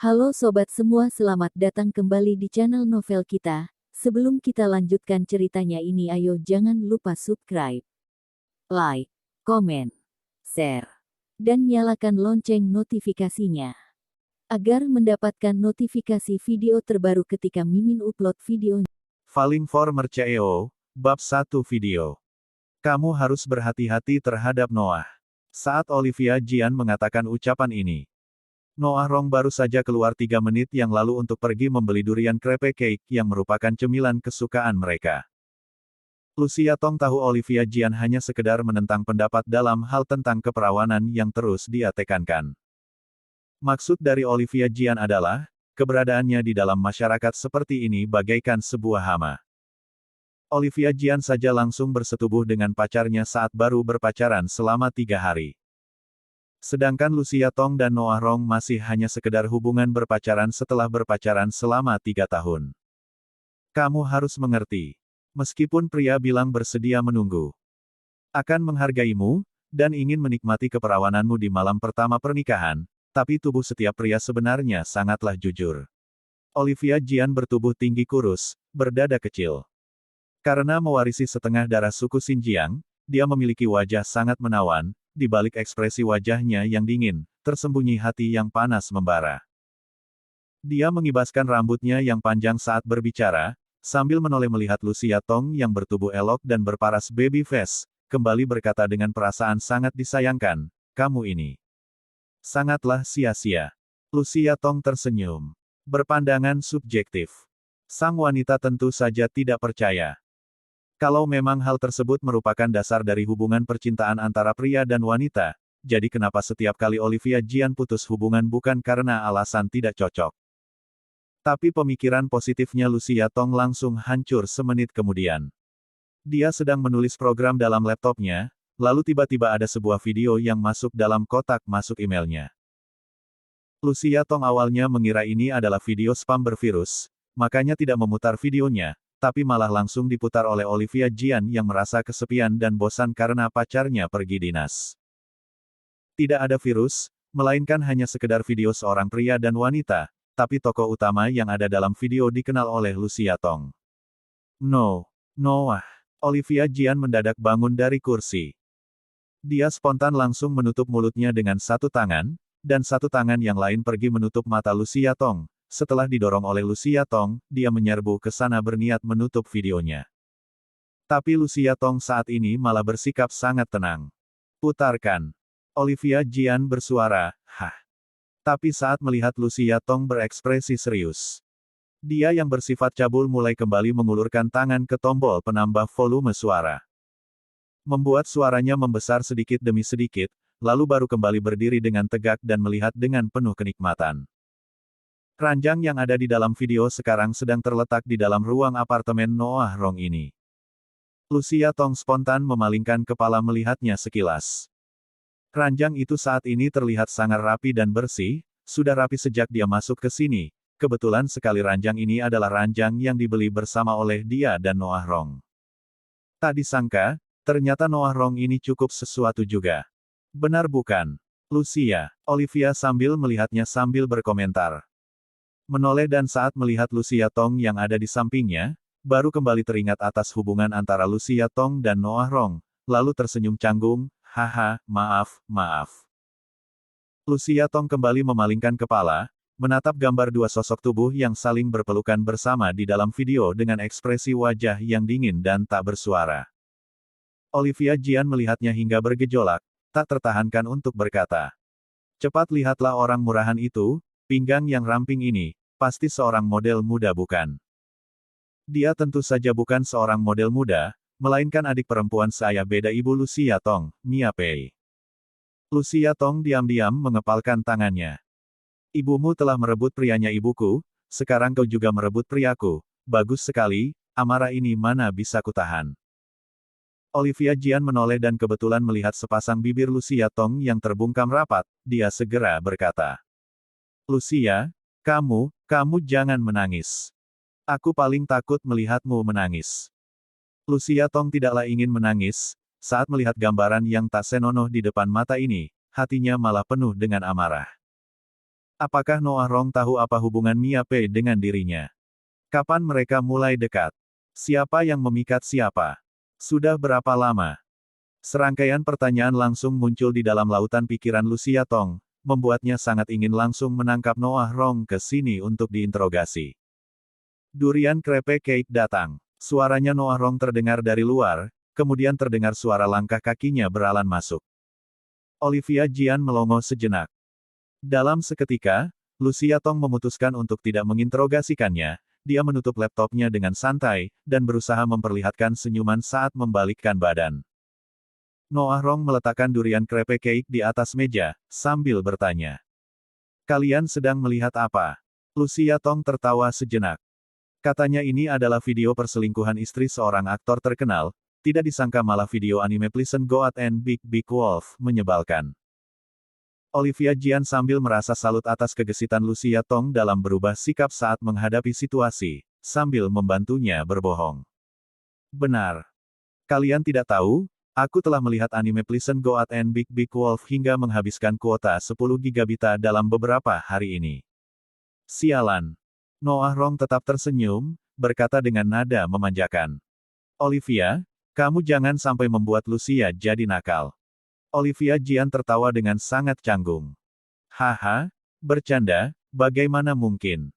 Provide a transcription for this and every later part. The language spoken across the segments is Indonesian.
Halo sobat semua, selamat datang kembali di channel novel kita. Sebelum kita lanjutkan ceritanya ini, ayo jangan lupa subscribe, like, komen, share, dan nyalakan lonceng notifikasinya agar mendapatkan notifikasi video terbaru ketika Mimin upload video. Falling for Mercaeo, bab 1 video. Kamu harus berhati-hati terhadap Noah. Saat Olivia Jian mengatakan ucapan ini, Noah Rong baru saja keluar 3 menit yang lalu untuk pergi membeli durian crepe cake yang merupakan cemilan kesukaan mereka. Lucia Tong tahu Olivia Jian hanya sekedar menentang pendapat dalam hal tentang keperawanan yang terus dia tekankan. Maksud dari Olivia Jian adalah, keberadaannya di dalam masyarakat seperti ini bagaikan sebuah hama. Olivia Jian saja langsung bersetubuh dengan pacarnya saat baru berpacaran selama 3 hari. Sedangkan Lucia Tong dan Noah Rong masih hanya sekedar hubungan berpacaran setelah berpacaran selama 3 tahun. Kamu harus mengerti. Meskipun pria bilang bersedia menunggu, akan menghargaimu, dan ingin menikmati keperawananmu di malam pertama pernikahan, tapi tubuh setiap pria sebenarnya sangatlah jujur. Olivia Jian bertubuh tinggi kurus, berdada kecil. Karena mewarisi setengah darah suku Xinjiang, dia memiliki wajah sangat menawan, di balik ekspresi wajahnya yang dingin, tersembunyi hati yang panas membara. Dia mengibaskan rambutnya yang panjang saat berbicara, sambil menoleh melihat Lucia Tong yang bertubuh elok dan berparas baby face, kembali berkata dengan perasaan sangat disayangkan, kamu ini sangatlah sia-sia. Lucia Tong tersenyum. Berpandangan subjektif. Sang wanita tentu saja tidak percaya. Kalau memang hal tersebut merupakan dasar dari hubungan percintaan antara pria dan wanita, jadi kenapa setiap kali Olivia Jian putus hubungan bukan karena alasan tidak cocok? Tapi pemikiran positifnya Lucia Tong langsung hancur semenit kemudian. Dia sedang menulis program dalam laptopnya, lalu tiba-tiba ada sebuah video yang masuk dalam kotak masuk emailnya. Lucia Tong awalnya mengira ini adalah video spam bervirus, makanya tidak memutar videonya, tapi malah langsung diputar oleh Olivia Jian yang merasa kesepian dan bosan karena pacarnya pergi dinas. Tidak ada virus, melainkan hanya sekedar video seorang pria dan wanita, tapi tokoh utama yang ada dalam video dikenal oleh Lucia Tong. Noah. Olivia Jian mendadak bangun dari kursi. Dia spontan langsung menutup mulutnya dengan satu tangan, dan satu tangan yang lain pergi menutup mata Lucia Tong. Setelah didorong oleh Lucia Tong, dia menyerbu ke sana berniat menutup videonya. Tapi Lucia Tong saat ini malah bersikap sangat tenang. Putarkan. Olivia Jian bersuara, hah. Tapi saat melihat Lucia Tong berekspresi serius, dia yang bersifat cabul mulai kembali mengulurkan tangan ke tombol penambah volume suara. Membuat suaranya membesar sedikit demi sedikit, lalu baru kembali berdiri dengan tegak dan melihat dengan penuh kenikmatan. Ranjang yang ada di dalam video sekarang sedang terletak di dalam ruang apartemen Noah Rong ini. Lucia Tong spontan memalingkan kepala melihatnya sekilas. Ranjang itu saat ini terlihat sangat rapi dan bersih, sudah rapi sejak dia masuk ke sini. Kebetulan sekali ranjang ini adalah ranjang yang dibeli bersama oleh dia dan Noah Rong. Tak disangka, ternyata Noah Rong ini cukup sesuatu juga. Benar bukan? Lucia, Olivia sambil melihatnya sambil berkomentar. Menoleh dan saat melihat Lucia Tong yang ada di sampingnya, baru kembali teringat atas hubungan antara Lucia Tong dan Noah Rong, lalu tersenyum canggung, haha, maaf. Lucia Tong kembali memalingkan kepala, menatap gambar dua sosok tubuh yang saling berpelukan bersama di dalam video dengan ekspresi wajah yang dingin dan tak bersuara. Olivia Jian melihatnya hingga bergejolak, tak tertahankan untuk berkata. Cepat lihatlah orang murahan itu, pinggang yang ramping ini, pasti seorang model muda bukan? Dia tentu saja bukan seorang model muda, melainkan adik perempuan seayah beda ibu Lucia Tong, Mia Pei. Lucia Tong diam-diam mengepalkan tangannya. Ibumu telah merebut prianya ibuku, sekarang kau juga merebut priaku, bagus sekali, amarah ini mana bisa kutahan. Olivia Jian menoleh dan kebetulan melihat sepasang bibir Lucia Tong yang terbungkam rapat, dia segera berkata. Lucia, kamu jangan menangis. Aku paling takut melihatmu menangis. Lucia Tong tidaklah ingin menangis, saat melihat gambaran yang tak senonoh di depan mata ini, hatinya malah penuh dengan amarah. Apakah Noah Rong tahu apa hubungan Mia Pei dengan dirinya? Kapan mereka mulai dekat? Siapa yang memikat siapa? Sudah berapa lama? Serangkaian pertanyaan langsung muncul di dalam lautan pikiran Lucia Tong, membuatnya sangat ingin langsung menangkap Noah Rong ke sini untuk diinterogasi. Durian krepek cake datang. Suaranya Noah Rong terdengar dari luar, kemudian terdengar suara langkah kakinya beralan masuk. Olivia Jian melongo sejenak. Dalam seketika, Lucia Tong memutuskan untuk tidak menginterogasikannya. Dia menutup laptopnya dengan santai, dan berusaha memperlihatkan senyuman saat membalikkan badan. Noah Rong meletakkan durian krepek cake di atas meja, sambil bertanya. Kalian sedang melihat apa? Lucia Tong tertawa sejenak. Katanya ini adalah video perselingkuhan istri seorang aktor terkenal, tidak disangka malah video anime Pleasant Goat and Big Big Wolf, menyebalkan. Olivia Jian sambil merasa salut atas kegesitan Lucia Tong dalam berubah sikap saat menghadapi situasi, sambil membantunya berbohong. Benar. Kalian tidak tahu, aku telah melihat anime Pleasant Goat and Big Big Wolf hingga menghabiskan kuota 10 gigabita dalam beberapa hari ini. Sialan. Noah Rong tetap tersenyum, berkata dengan nada memanjakan. Olivia, kamu jangan sampai membuat Lucia jadi nakal. Olivia Jian tertawa dengan sangat canggung. Haha, bercanda, bagaimana mungkin?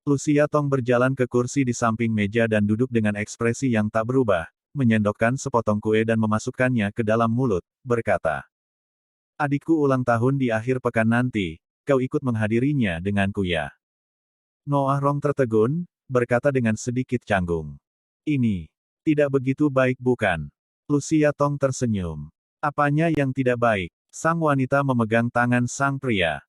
Lucia Tong berjalan ke kursi di samping meja dan duduk dengan ekspresi yang tak berubah, menyendokkan sepotong kue dan memasukkannya ke dalam mulut, berkata. Adikku ulang tahun di akhir pekan nanti, kau ikut menghadirinya denganku ya. Noah Rong tertegun, berkata dengan sedikit canggung. Ini tidak begitu baik bukan? Lucia Tong tersenyum. Apanya yang tidak baik? Sang wanita memegang tangan sang pria.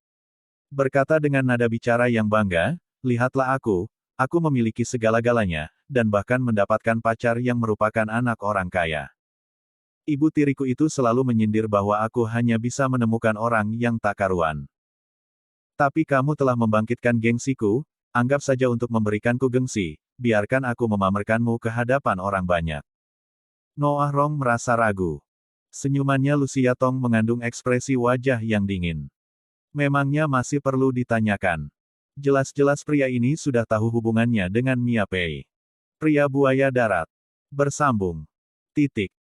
Berkata dengan nada bicara yang bangga, lihatlah aku memiliki segala-galanya, dan bahkan mendapatkan pacar yang merupakan anak orang kaya. Ibu tiriku itu selalu menyindir bahwa aku hanya bisa menemukan orang yang tak karuan. Tapi kamu telah membangkitkan gengsiku, anggap saja untuk memberikanku gengsi, biarkan aku memamerkanmu ke hadapan orang banyak. Noah Rong merasa ragu. Senyumannya Lucia Tong mengandung ekspresi wajah yang dingin. Memangnya masih perlu ditanyakan. Jelas-jelas pria ini sudah tahu hubungannya dengan Mia Pei. Pria buaya darat. Bersambung. Titik.